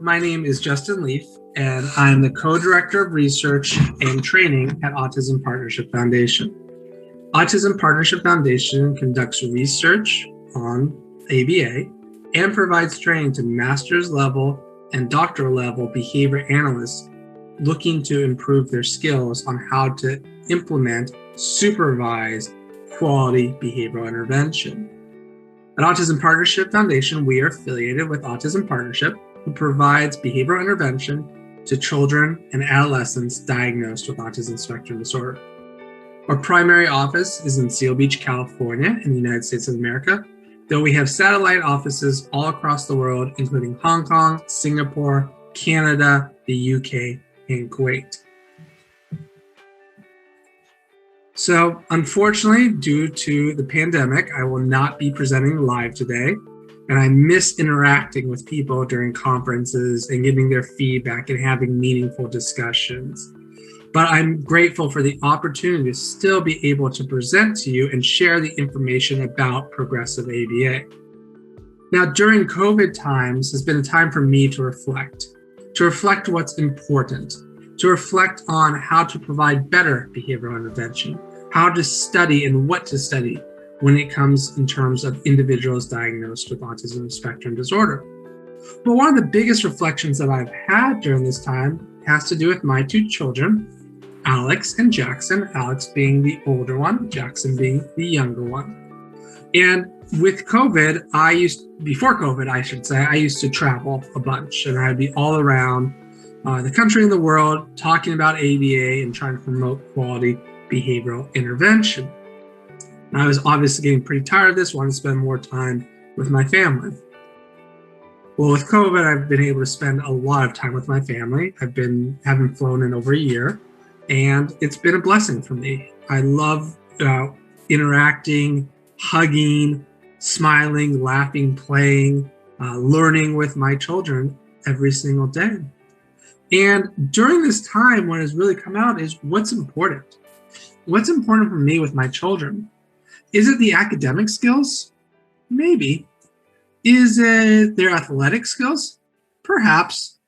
my name is Justin Leaf, and I'm the co-director of research and training at Autism Partnership Foundation. Autism Partnership Foundation conducts research on ABA and provides training to master's level and doctoral level behavior analysts looking to improve their skills on how to implement supervised quality behavioral intervention. At Autism Partnership Foundation, we are affiliated with Autism Partnership, who provides behavioral intervention to children and adolescents diagnosed with autism spectrum disorder. Our primary office is in Seal Beach, California, in the United States of America, though we have satellite offices all across the world, including Hong Kong, Singapore, Canada, the UK, and Kuwait. So, unfortunately, due to the pandemic, I will not be presenting live today, and I miss interacting with people during conferences and giving their feedback and having meaningful discussions. But I'm grateful for the opportunity to still be able to present to you and share the information about progressive ABA. Now, during COVID times has been a time for me to reflect what's important, to reflect on how to provide better behavioral intervention, how to study and what to study when it comes in terms of individuals diagnosed with autism spectrum disorder. But one of the biggest reflections that I've had during this time has to do with my two children, Alex and Jackson, Alex being the older one, Jackson being the younger one. And with COVID, before COVID, I used to travel a bunch, and I'd be all around the country and the world talking about ABA and trying to promote quality behavioral intervention. And I was obviously getting pretty tired of this, wanted to spend more time with my family. Well, with COVID, I've been able to spend a lot of time with my family. Haven't flown in over a year, and it's been a blessing for me. I love interacting, hugging, smiling, laughing, playing, learning with my children every single day. And during this time, what has really come out is what's important. What's important for me with my children? Is it the academic skills? Maybe. Is it their athletic skills? Perhaps.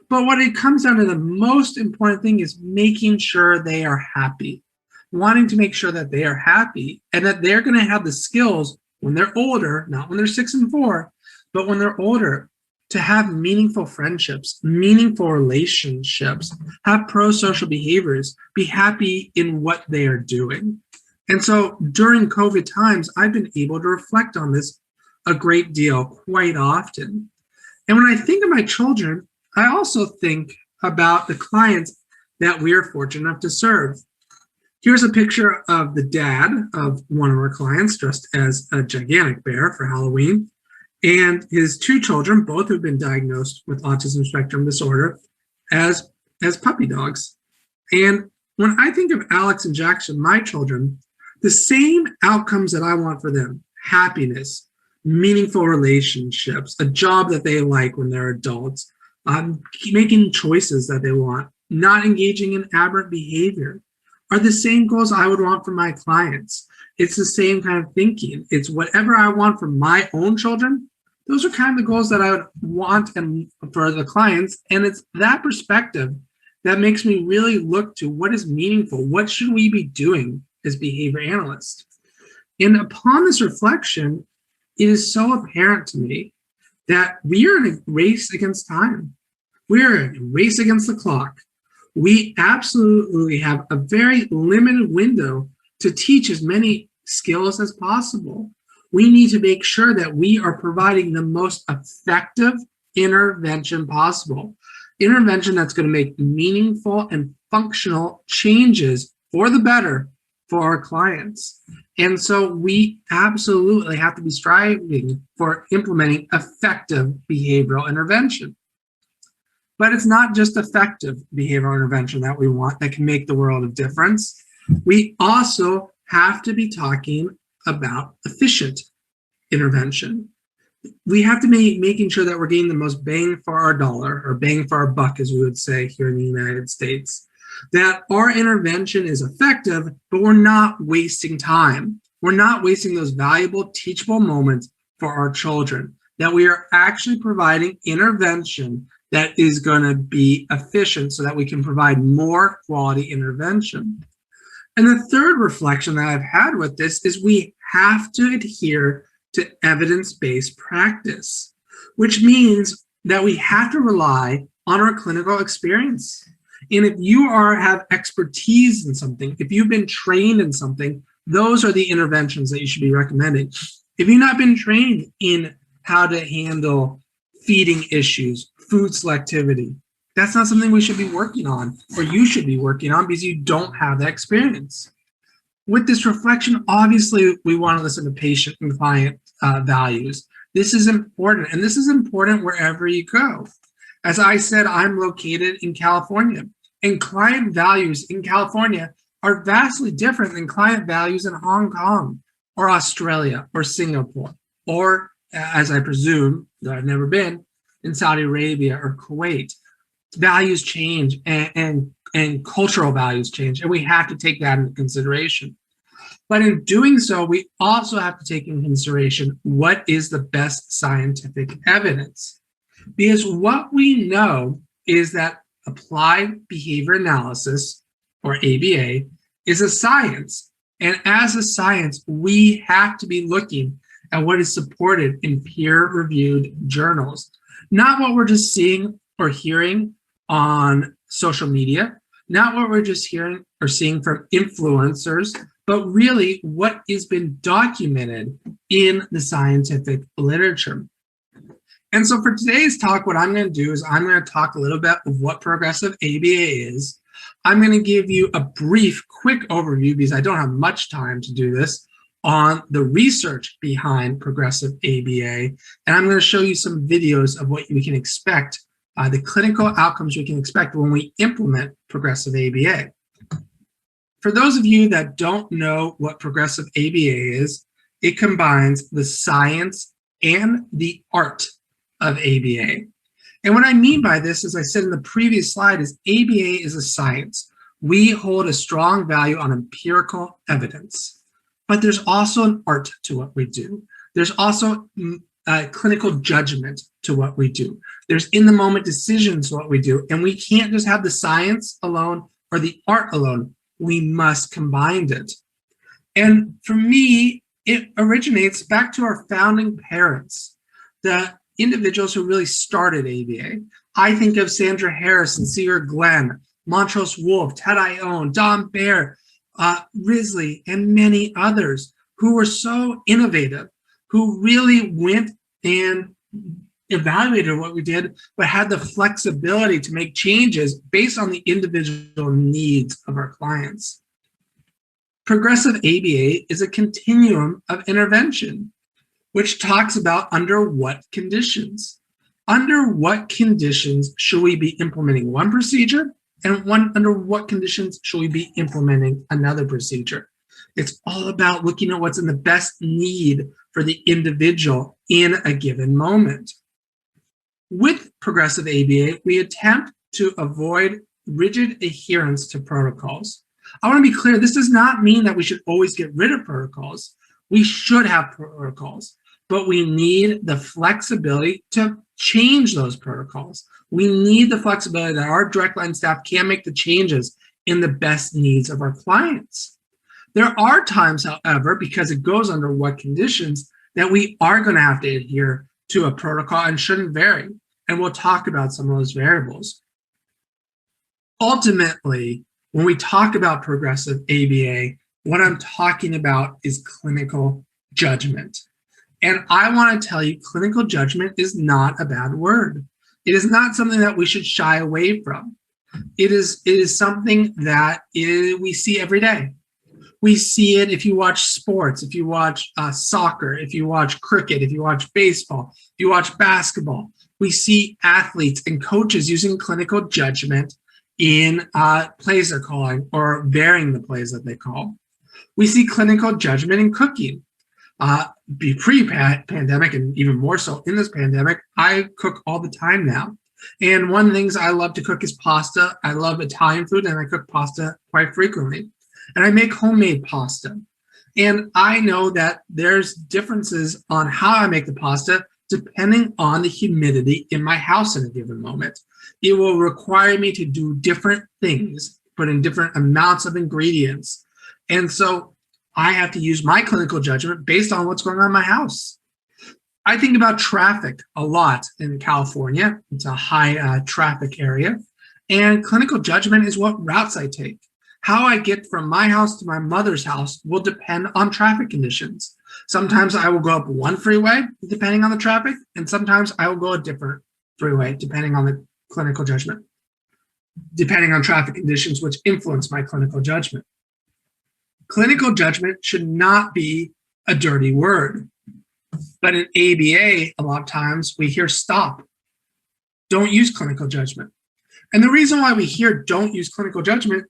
But what it comes down to, the most important thing is making sure they are happy. Wanting to make sure that they are happy and that they're going to have the skills when they're older, not when they're 6 and 4, but when they're older, to have meaningful friendships, meaningful relationships, have pro-social behaviors, be happy in what they are doing. And so during COVID times, I've been able to reflect on this a great deal, quite often. And when I think of my children, I also think about the clients that we are fortunate enough to serve. Here's a picture of the dad of one of our clients dressed as a gigantic bear for Halloween, and his two children, both have been diagnosed with autism spectrum disorder, as puppy dogs. And when I think of Alex and Jackson, my children, the same outcomes that I want for them: happiness, meaningful relationships, a job that they like when they're adults, making choices that they want, not engaging in aberrant behavior, are the same goals I would want for my clients. It's the same kind of thinking. It's whatever I want for my own children. Those are kind of the goals that I would want and for the clients. And it's that perspective that makes me really look to what is meaningful. What should we be doing as behavior analysts? And upon this reflection, it is so apparent to me that we are in a race against time. We are in a race against the clock. We absolutely have a very limited window to teach as many skills as possible. We need to make sure that we are providing the most effective intervention possible. Intervention that's going to make meaningful and functional changes for the better for our clients. And so we absolutely have to be striving for implementing effective behavioral intervention. But it's not just effective behavioral intervention that we want that can make the world of difference. We also have to be talking about efficient intervention. We have to be making sure that we're getting the most bang for our dollar, or bang for our buck, as we would say here in the United States. That our intervention is effective, but we're not wasting time. We're not wasting those valuable, teachable moments for our children. That we are actually providing intervention that is going to be efficient so that we can provide more quality intervention. And the third reflection that I've had with this is we have to adhere to evidence-based practice, which means that we have to rely on our clinical experience. And if you have expertise in something, if you've been trained in something, those are the interventions that you should be recommending. If you've not been trained in how to handle feeding issues, food selectivity, that's not something we should be working on, or you should be working on, because you don't have that experience. With this reflection, obviously, we want to listen to patient and client values. This is important, and this is important wherever you go. As I said, I'm located in California, and client values in California are vastly different than client values in Hong Kong or Australia or Singapore, or, as I presume, though I've never been, in Saudi Arabia or Kuwait. Values change, and cultural values change, and we have to take that into consideration. But in doing so, we also have to take into consideration what is the best scientific evidence. Because what we know is that applied behavior analysis, or ABA, is a science. And as a science, we have to be looking at what is supported in peer-reviewed journals, not what we're just seeing or hearing on social media, not what we're just hearing or seeing from influencers, but really what has been documented in the scientific literature. And so for today's talk, what I'm going to do is I'm going to talk a little bit of what progressive ABA is. I'm going to give you a brief, quick overview, because I don't have much time to do this, on the research behind progressive ABA. And I'm going to show you some videos of what we can expect, the clinical outcomes we can expect when we implement progressive ABA. For those of you that don't know what progressive ABA is, it combines the science and the art of ABA. And what I mean by this, as I said in the previous slide, is ABA is a science. We hold a strong value on empirical evidence, but there's also an art to what we do. There's also clinical judgment to what we do. There's in-the-moment decisions to what we do, and we can't just have the science alone or the art alone. We must combine it. And for me, it originates back to our founding parents, the individuals who really started ABA. I think of Sandra Harrison, Seeger Glenn, Montrose Wolfe, Ted Ione, Don Baer, Risley, and many others who were so innovative, who really went and evaluated what we did, but had the flexibility to make changes based on the individual needs of our clients. Progressive ABA is a continuum of intervention, which talks about under what conditions. Under what conditions should we be implementing one procedure, and under what conditions should we be implementing another procedure? It's all about looking at what's in the best need for the individual in a given moment. With progressive ABA, we attempt to avoid rigid adherence to protocols. I want to be clear, this does not mean that we should always get rid of protocols. We should have protocols, but we need the flexibility to change those protocols. We need the flexibility that our direct line staff can make the changes in the best needs of our clients. There are times, however, because it goes under what conditions, that we are going to have to adhere to a protocol and shouldn't vary. And we'll talk about some of those variables. Ultimately, when we talk about progressive ABA, what I'm talking about is clinical judgment. And I want to tell you, clinical judgment is not a bad word. It is not something that we should shy away from. It is something that we see every day. We see it if you watch sports, if you watch soccer, if you watch cricket, if you watch baseball, if you watch basketball. We see athletes and coaches using clinical judgment in plays they're calling or varying the plays that they call. We see clinical judgment in cooking. Pre-pandemic and even more so in this pandemic, I cook all the time now. And one of the things I love to cook is pasta. I love Italian food, and I cook pasta quite frequently. And I make homemade pasta. And I know that there's differences on how I make the pasta depending on the humidity in my house in a given moment. It will require me to do different things, put in different amounts of ingredients. And so I have to use my clinical judgment based on what's going on in my house. I think about traffic a lot in California. It's a high traffic area. And clinical judgment is what routes I take. How I get from my house to my mother's house will depend on traffic conditions. Sometimes I will go up one freeway, depending on the traffic, and sometimes I will go a different freeway, depending on the clinical judgment, depending on traffic conditions, which influence my clinical judgment. Clinical judgment should not be a dirty word. But in ABA, a lot of times we hear stop. Don't use clinical judgment. And the reason why we hear don't use clinical judgment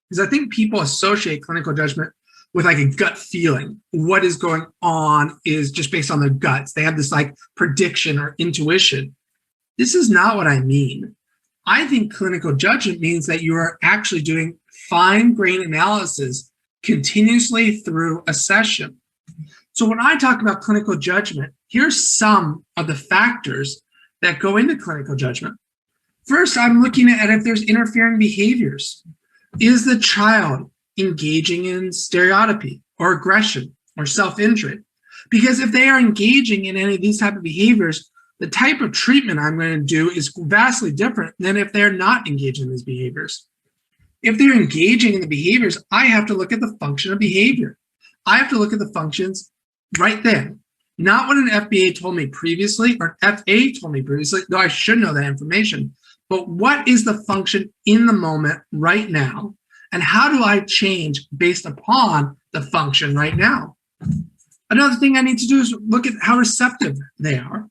is I think people associate clinical judgment with like a gut feeling. What is going on is just based on their guts. They have this like prediction or intuition. This is not what I mean. I think clinical judgment means that you are actually doing fine-grained analysis continuously through a session. So when I talk about clinical judgment, here's some of the factors that go into clinical judgment. First, I'm looking at if there's interfering behaviors. Is the child engaging in stereotypy or aggression or self-injury? Because if they are engaging in any of these type of behaviors, the type of treatment I'm going to do is vastly different than if they're not engaging in these behaviors. If they're engaging in the behaviors, I have to look at the function of behavior. I have to look at the functions right then. Not what an FBA told me previously or an FA told me previously, though I should know that information, but what is the function in the moment right now? And how do I change based upon the function right now? Another thing I need to do is look at how receptive they are.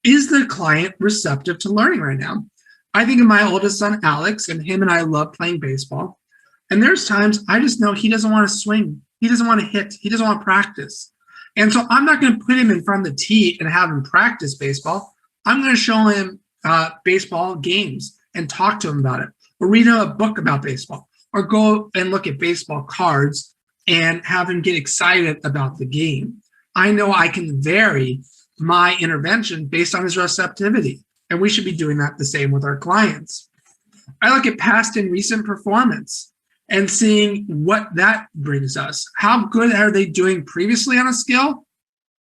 Is the client receptive to learning right now? I think of my oldest son, Alex, and him and I love playing baseball. And there's times I just know he doesn't want to swing. He doesn't want to hit. He doesn't want to practice. And so I'm not going to put him in front of the tee and have him practice baseball. I'm going to show him baseball games and talk to him about it, or read him a book about baseball, or go and look at baseball cards and have him get excited about the game. I know I can vary my intervention based on his receptivity, and we should be doing that the same with our clients. I look at past and recent performance and seeing what that brings us. How good are they doing previously on a skill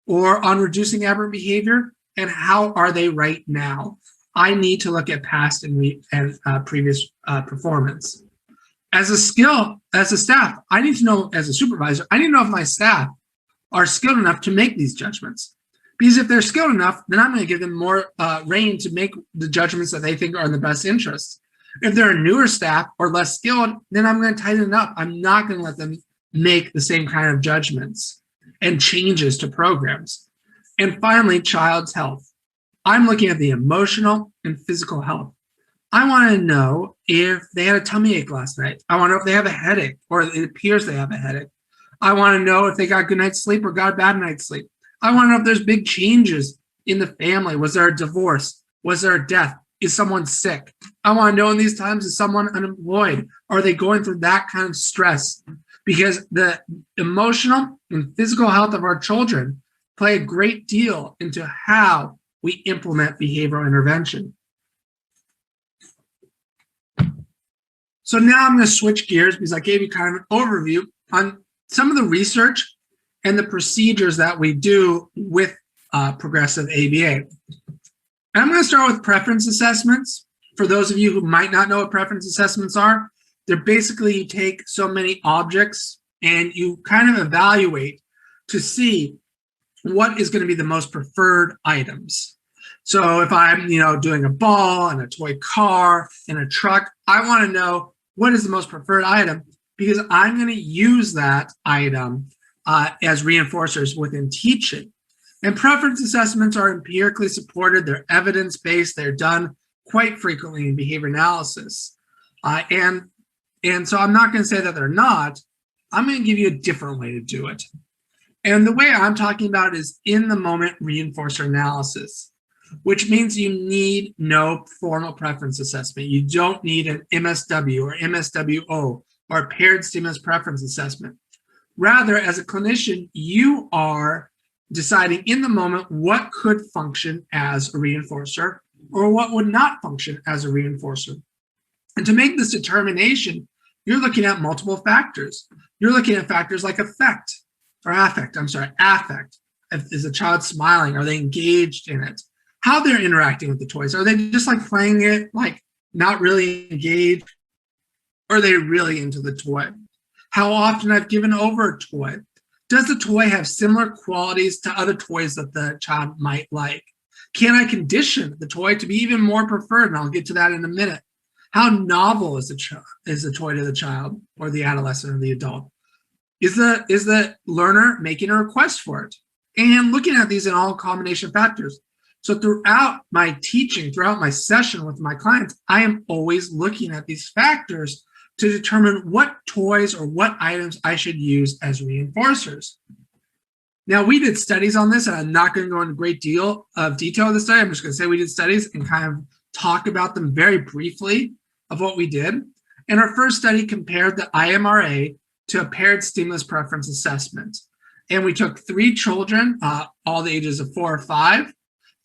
or on reducing aberrant behavior, and how are they right now? I need to look at past and previous performance. As a staff, I need to know, as a supervisor, I need to know if my staff are skilled enough to make these judgments. Because if they're skilled enough, then I'm going to give them more reign to make the judgments that they think are in the best interest. If they're a newer staff or less skilled, then I'm going to tighten it up. I'm not going to let them make the same kind of judgments and changes to programs. And finally, child's health. I'm looking at the emotional and physical health. I want to know if they had a tummy ache last night. I want to know if they have a headache, or it appears they have a headache. I want to know if they got good night's sleep or got a bad night's sleep. I want to know if there's big changes in the family. Was there a divorce? Was there a death? Is someone sick? I want to know in these times, is someone unemployed? Are they going through that kind of stress? Because the emotional and physical health of our children play a great deal into how we implement behavioral intervention. So now I'm going to switch gears because I gave you kind of an overview on some of the research and the procedures that we do with progressive ABA. And I'm going to start with preference assessments. For those of you who might not know what preference assessments are, they're basically you take so many objects and you kind of evaluate to see what is going to be the most preferred items. So if I'm, doing a ball and a toy car and a truck, I want to know what is the most preferred item because I'm going to use that item as reinforcers within teaching. And preference assessments are empirically supported. They're evidence-based. They're done quite frequently in behavior analysis. And so I'm not going to say that they're not. I'm going to give you a different way to do it. And the way I'm talking about is in-the-moment reinforcer analysis, which means you need no formal preference assessment. You don't need an MSW or MSWO or a paired stimulus preference assessment. Rather, as a clinician, you are deciding in the moment what could function as a reinforcer or what would not function as a reinforcer. And to make this determination, you're looking at multiple factors. You're looking at factors like affect. Is the child smiling? Are they engaged in it? How they're interacting with the toys. Are they just like playing it, like not really engaged? Or are they really into the toy? How often I've given over a toy? Does the toy have similar qualities to other toys that the child might like? Can I condition the toy to be even more preferred? And I'll get to that in a minute. How novel is the toy to the child or the adolescent or the adult? Is the learner making a request for it? And looking at these in all combination factors. So throughout my teaching, throughout my session with my clients, I am always looking at these factors to determine what toys or what items I should use as reinforcers. Now, we did studies on this, and I'm not going to go into a great deal of detail of the study. I'm just going to say we did studies and kind of talk about them very briefly of what we did. And our first study compared the IMRA to a paired stimulus preference assessment. And we took 3 children, all the ages of 4 or 5,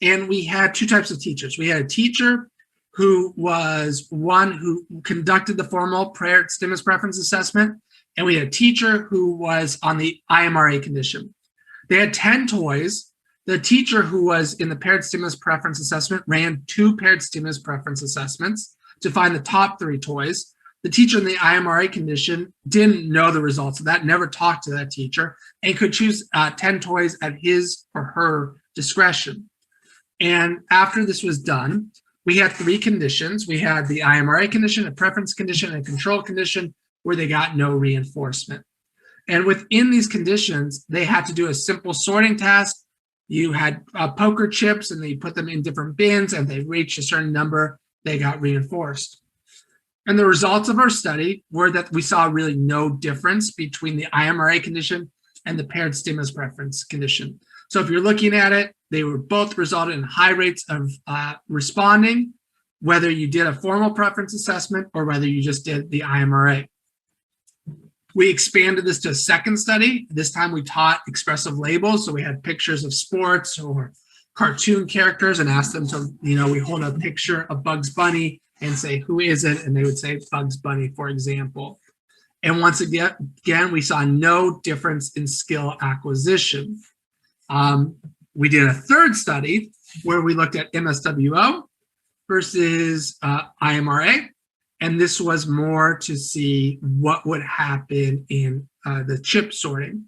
and we had 2 types of teachers. We had a teacher who was one who conducted the formal paired stimulus preference assessment, and we had a teacher who was on the IMRA condition. They had 10 toys. The teacher who was in the paired stimulus preference assessment ran 2 paired stimulus preference assessments to find the top 3 toys. The teacher in the IMRA condition didn't know the results of that, never talked to that teacher, and could choose 10 toys at his or her discretion. And after this was done, we had 3 conditions. We had the IMRA condition, a preference condition, and a control condition where they got no reinforcement. And within these conditions, they had to do a simple sorting task. You had poker chips, and they put them in different bins, and they reached a certain number, they got reinforced. And the results of our study were that we saw really no difference between the IMRA condition and the paired stimulus preference condition. So if you're looking at it, they were both resulted in high rates of responding, whether you did a formal preference assessment or whether you just did the IMRA. We expanded this to a second study. This time we taught expressive labels. So we had pictures of sports or cartoon characters and asked them to, we hold a picture of Bugs Bunny and say, who is it? And they would say Bugs Bunny, for example. And once again, we saw no difference in skill acquisition. We did a third study where we looked at MSWO versus IMRA. And this was more to see what would happen in the chip sorting.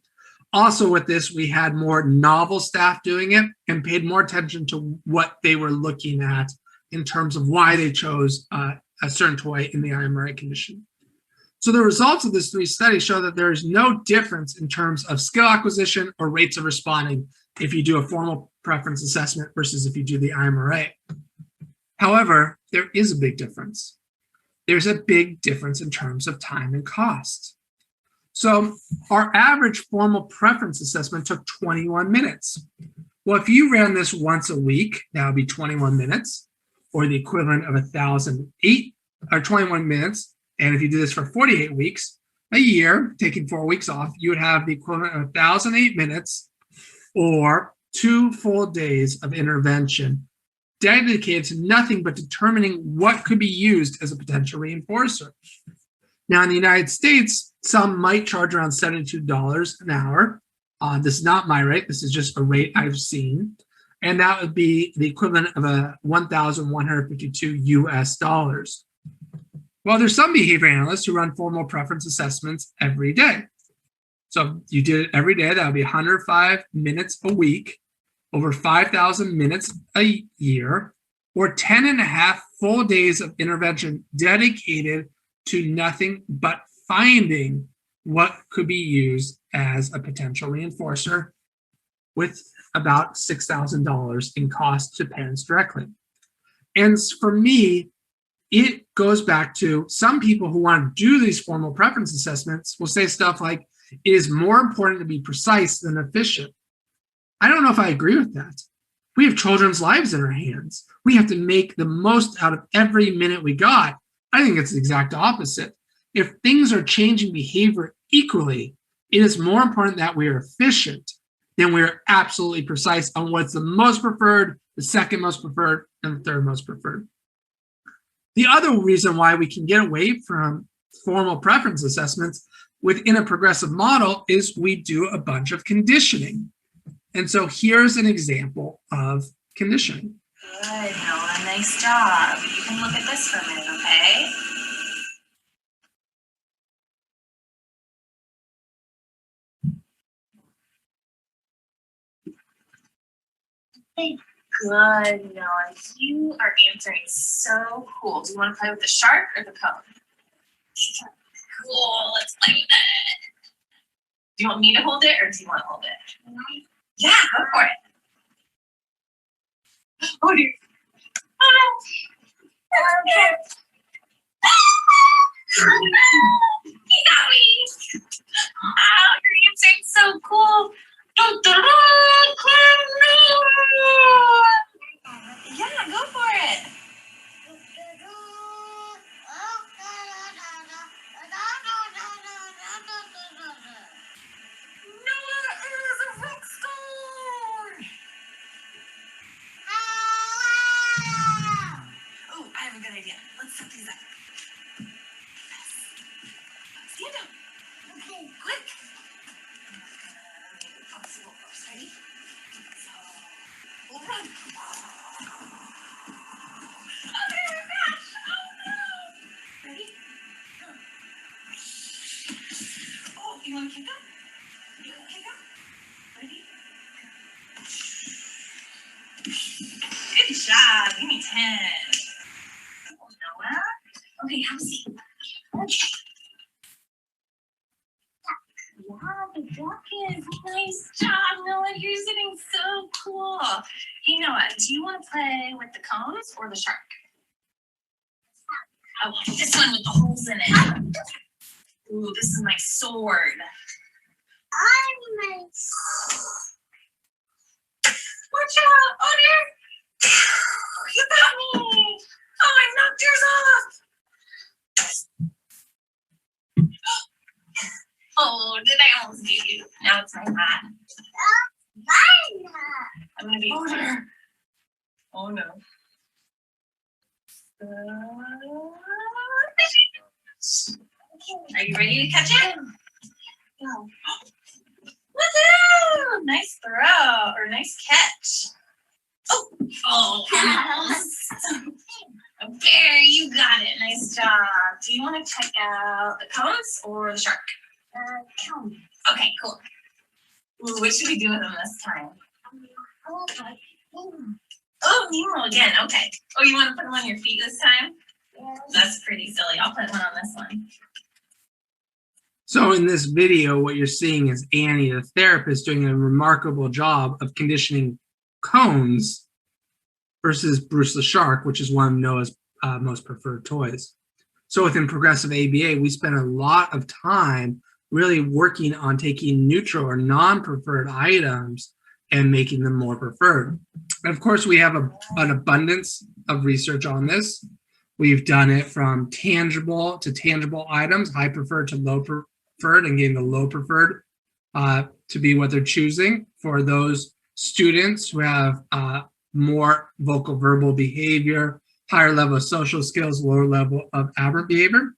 Also with this, we had more novel staff doing it and paid more attention to what they were looking at in terms of why they chose a certain toy in the IMRA condition. So the results of this 3 studies show that there is no difference in terms of skill acquisition or rates of responding if you do a formal preference assessment versus if you do the IMRA. However, there is a big difference. There's a big difference in terms of time and cost. So our average formal preference assessment took 21 minutes. Well, if you ran this once a week, that would be 21 minutes, or the equivalent of 1,008 or 21 minutes. And if you do this for 48 weeks, a year, taking 4 weeks off, you would have the equivalent of 1,008 minutes or 2 full days of intervention dedicated to nothing but determining what could be used as a potential reinforcer. Now, in the United States, some might charge around $72 an hour. This is not my rate. This is just a rate I've seen. And that would be the equivalent of a $1,152 US dollars. Well, there's some behavior analysts who run formal preference assessments every day. So you did it every day. That would be 105 minutes a week, over 5,000 minutes a year, or 10 and a half full days of intervention dedicated to nothing but finding what could be used as a potential reinforcer, with about $6,000 in cost to parents directly. And for me, it goes back to some people who want to do these formal preference assessments will say stuff like, it is more important to be precise than efficient. I don't know if I agree with that. We have children's lives in our hands. We have to make the most out of every minute we got. I think it's the exact opposite. If things are changing behavior equally, it is more important that we are efficient then we're absolutely precise on what's the most preferred, the second most preferred, and the third most preferred. The other reason why we can get away from formal preference assessments within a progressive model is we do a bunch of conditioning. And so here's an example of conditioning. Good, Noah, nice job. You can look at this for a minute, okay? Hey, good, Noah. You are answering so cool. Do you want to play with the shark or the cone? Cool, let's play with it. Do you want me to hold it or do you want to hold it? Yeah, go for it. Oh, dear. Oh, okay. He got me. Oh, you're answering so cool. Yeah, go for it. Noah is a rock star. Oh, I have a good idea. Let's set these up. Stand up. Okay, quick. Possible first. Ready? So, we'll run. Oh, my gosh. Oh, no. Ready? Oh, you want to kick up? You want to kick up? Ready? Good job. Give me 10. Oh, Noah. Okay, have a seat. Wow, the duck is. Nice job, Noah. You're sitting so cool. Hey, Noah, do you want to play with the cones or the shark? I want this one with the holes in it. Ooh, this is my sword. Watch out! Oh, dear! You got me! Oh, I knocked yours off! Oh, did I almost get you? Now it's my hat. I'm gonna be older. Oh no. Are you ready to catch it? Go. Woohoo! Nice throw or nice catch. Oh, almost. Bear, you got it. Nice job. Do you want to check out the cones or the shark? Cone. Okay, cool. Ooh, what should we do with them this time? Oh, Nemo again. Okay. Oh, you want to put them on your feet this time? Yeah. That's pretty silly. I'll put one on this one. So in this video, what you're seeing is Annie, the therapist, doing a remarkable job of conditioning cones versus Bruce the Shark, which is one of Noah's most preferred toys. So within progressive ABA, we spend a lot of time really working on taking neutral or non-preferred items and making them more preferred. And of course, we have an abundance of research on this. We've done it from tangible to tangible items, high preferred to low preferred, and getting the low preferred to be what they're choosing for those students who have more vocal verbal behavior, higher level of social skills, lower level of aberrant behavior.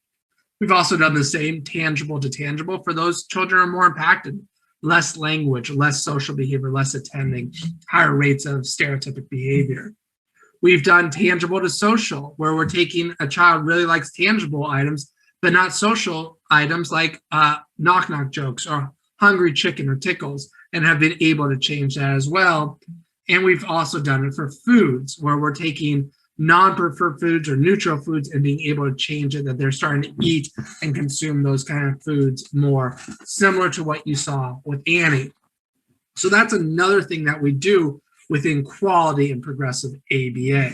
We've also done the same tangible to tangible for those children who are more impacted, less language, less social behavior, less attending, higher rates of stereotypic behavior. We've done tangible to social, where we're taking a child really likes tangible items, but not social items like knock-knock jokes or hungry chicken or tickles, and have been able to change that as well. And we've also done it for foods, where we're taking non-preferred foods or neutral foods and being able to change it, that they're starting to eat and consume those kind of foods more, similar to what you saw with Annie. So that's another thing that we do within quality and progressive ABA.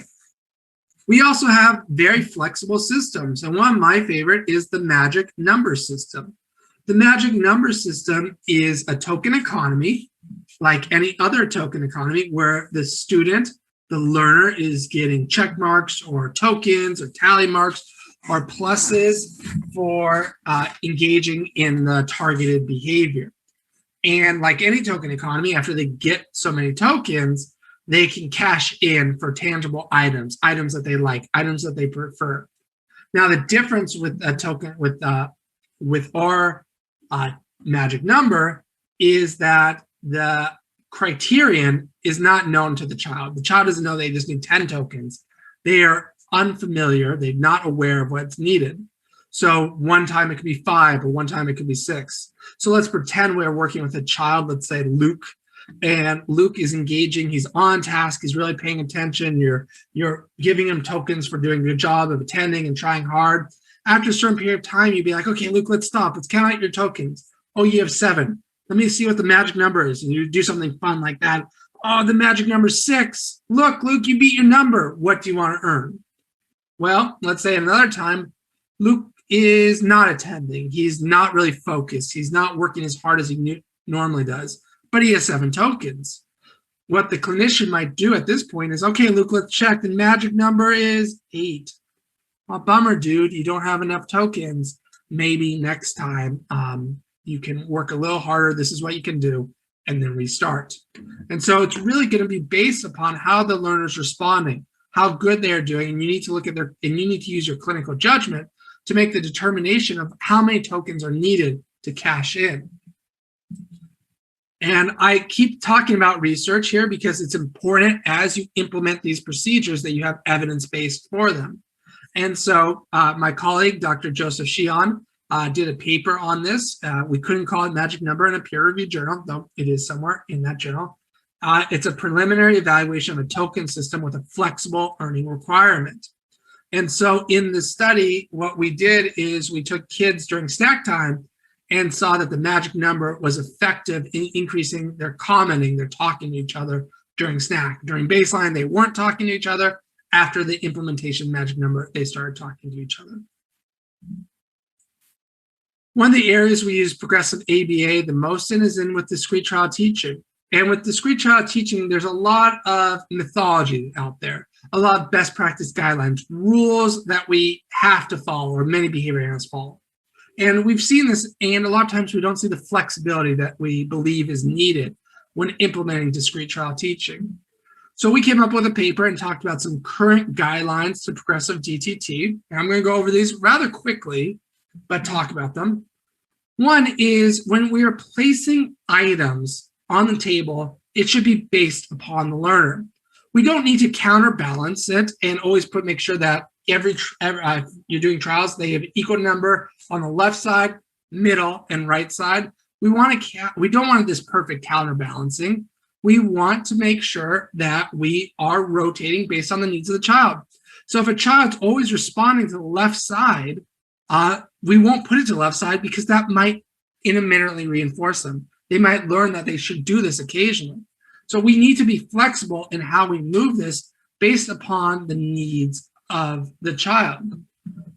We also have very flexible systems, and one of my favorite is the magic number system. The magic number system is a token economy, like any other token economy, where the student, the learner, is getting check marks or tokens or tally marks or pluses for engaging in the targeted behavior. And like any token economy, after they get so many tokens, they can cash in for tangible items, items that they like, items that they prefer. Now, the difference with a token, with our magic number, is that the criterion is not known to the child. The child doesn't know they just need 10 tokens. They are unfamiliar. They're not aware of what's needed. So one time it could be 5, or one time it could be 6. So let's pretend we're working with a child, let's say Luke, and Luke is engaging, he's on task, he's really paying attention, you're giving him tokens for doing a good job of attending and trying hard. After a certain period of time, you'd be like, okay, Luke, let's stop. Let's count out your tokens. Oh, you have 7. Let me see what the magic number is. And you do something fun like that. Oh, the magic number is 6. Look, Luke, you beat your number. What do you want to earn? Well, let's say another time, Luke is not attending. He's not really focused. He's not working as hard as he normally does, but he has 7 tokens. What the clinician might do at this point is, okay, Luke, let's check. The magic number is 8. Well, bummer, dude, you don't have enough tokens. Maybe next time you can work a little harder. This is what you can do, and then restart. And so it's really going to be based upon how the learner's responding, how good they are doing, and you need to look at and you need to use your clinical judgment to make the determination of how many tokens are needed to cash in. And I keep talking about research here because it's important as you implement these procedures that you have evidence-based for them. And so my colleague, Dr. Joseph Sheehan, did a paper on this. We couldn't call it magic number in a peer-reviewed journal, though it is somewhere in that journal. It's a preliminary evaluation of a token system with a flexible earning requirement. And so in the study, what we did is we took kids during snack time and saw that the magic number was effective in increasing their commenting, their talking to each other during snack. During baseline, they weren't talking to each other. After the implementation magic number, they started talking to each other. One of the areas we use progressive ABA the most in is with discrete trial teaching. And with discrete trial teaching, there's a lot of mythology out there, a lot of best practice guidelines, rules that we have to follow, or many behavior analysts follow. And we've seen this, and a lot of times we don't see the flexibility that we believe is needed when implementing discrete trial teaching. So we came up with a paper and talked about some current guidelines to progressive DTT. And I'm going to go over these rather quickly, but talk about them. One is when we are placing items on the table, it should be based upon the learner. We don't need to counterbalance it and always make sure that you're doing trials, they have equal number on the left side, middle, and right side. We don't want this perfect counterbalancing. We want to make sure that we are rotating based on the needs of the child. So if a child's always responding to the left side, we won't put it to the left side because that might intermittently reinforce them. They might learn that they should do this occasionally. So we need to be flexible in how we move this based upon the needs of the child.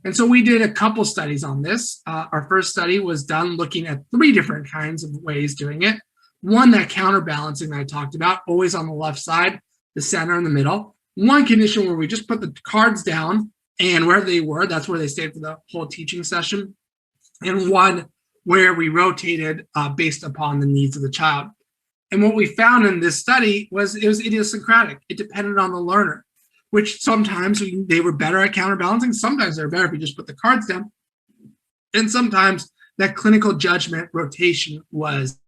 And so we did a couple studies on this. Our first study was done looking at 3 different kinds of ways doing it. One, that counterbalancing that I talked about, always on the left side, the center, and the middle. One condition where we just put the cards down, and wherever they were, that's where they stayed for the whole teaching session. And one where we rotated based upon the needs of the child. And what we found in this study was it was idiosyncratic. It depended on the learner, which sometimes they were better at counterbalancing. Sometimes they were better if you just put the cards down. And sometimes that clinical judgment rotation was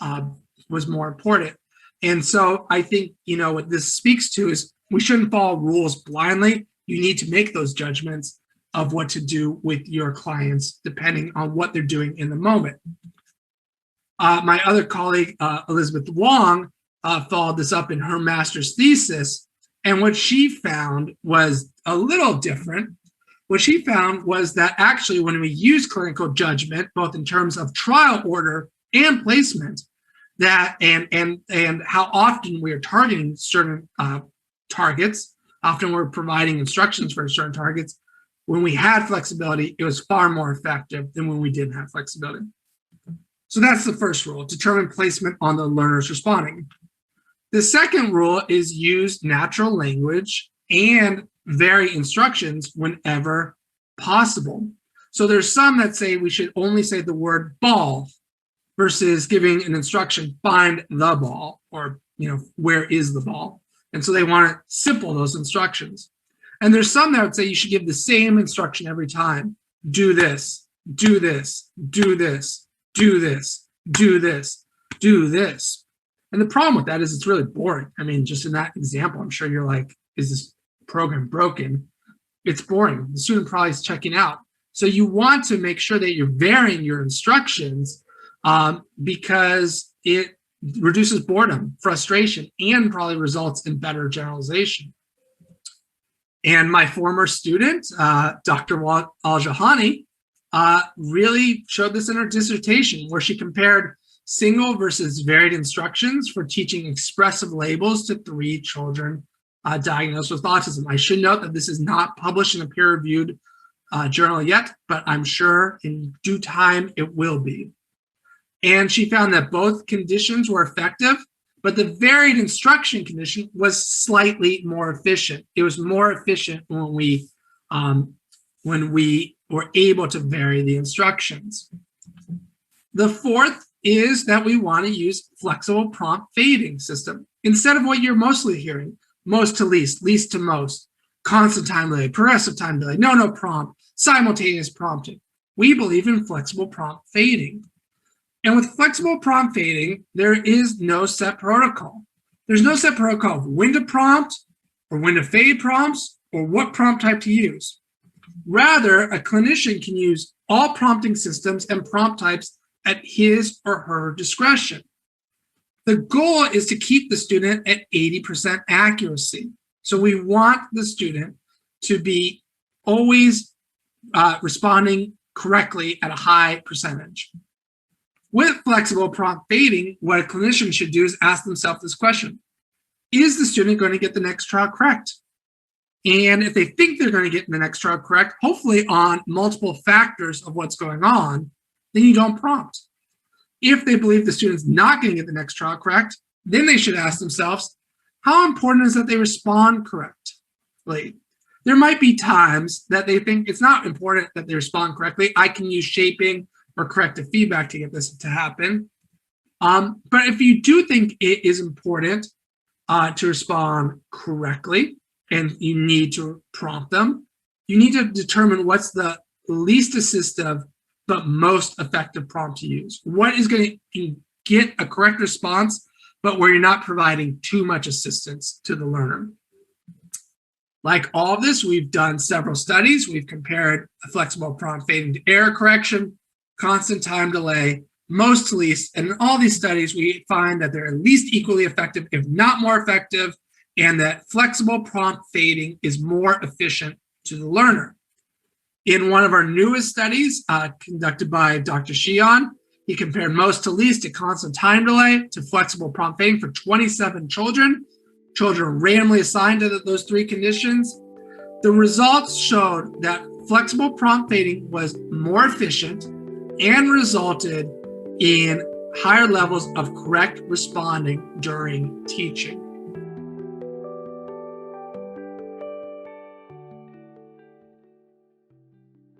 more important. And so I think, what this speaks to is we shouldn't follow rules blindly. You need to make those judgments of what to do with your clients, depending on what they're doing in the moment. My other colleague, Elizabeth Wong, followed this up in her master's thesis. And what she found was a little different. What she found was that actually when we use clinical judgment, both in terms of trial order and placement, that and how often we are targeting certain targets, often we're providing instructions for certain targets. When we had flexibility, it was far more effective than when we didn't have flexibility. So that's the first rule, determine placement on the learners responding. The second rule is use natural language and vary instructions whenever possible. So there's some that say we should only say the word ball versus giving an instruction, find the ball, or, where is the ball? And so they want it simple, those instructions. And there's some that would say you should give the same instruction every time. Do this, do this, do this, do this, do this, do this. And the problem with that is it's really boring. I mean, just in that example, I'm sure you're like, is this program broken? It's boring. The student probably is checking out. So you want to make sure that you're varying your instructions because it reduces boredom, frustration, and probably results in better generalization. And my former student, Dr. Al-Jahani, really showed this in her dissertation, where she compared single versus varied instructions for teaching expressive labels to 3 children diagnosed with autism. I should note that this is not published in a peer-reviewed journal yet, but I'm sure in due time it will be. And she found that both conditions were effective, but the varied instruction condition was slightly more efficient. It was more efficient when we were able to vary the instructions. The fourth is that we want to use flexible prompt fading system instead of what you're mostly hearing, most to least, least to most, constant time delay, progressive time delay, no prompt, simultaneous prompting. We believe in flexible prompt fading. And with flexible prompt fading, there is no set protocol. There's no set protocol of when to prompt or when to fade prompts or what prompt type to use. Rather, a clinician can use all prompting systems and prompt types at his or her discretion. The goal is to keep the student at 80% accuracy. So we want the student to be always responding correctly at a high percentage. With flexible prompt fading, what a clinician should do is ask themselves this question: is the student going to get the next trial correct? And if they think they're going to get the next trial correct, hopefully on multiple factors of what's going on, then you don't prompt. If they believe the student's not going to get the next trial correct, then they should ask themselves, how important is that they respond correctly? There might be times that they think it's not important that they respond correctly. I can use shaping or corrective feedback to get this to happen. But if you do think it is important to respond correctly and you need to prompt them, you need to determine what's the least assistive but most effective prompt to use. What is going to get a correct response, but where you're not providing too much assistance to the learner. Like all of this, we've done several studies. We've compared a flexible prompt fading to error correction, constant time delay, most to least, and in all these studies, we find that they're at least equally effective, if not more effective, and that flexible prompt fading is more efficient to the learner. In one of our newest studies conducted by Dr. Xian, he compared most to least to constant time delay to flexible prompt fading for 27 children. Children randomly assigned to those 3 conditions. The results showed that flexible prompt fading was more efficient and resulted in higher levels of correct responding during teaching.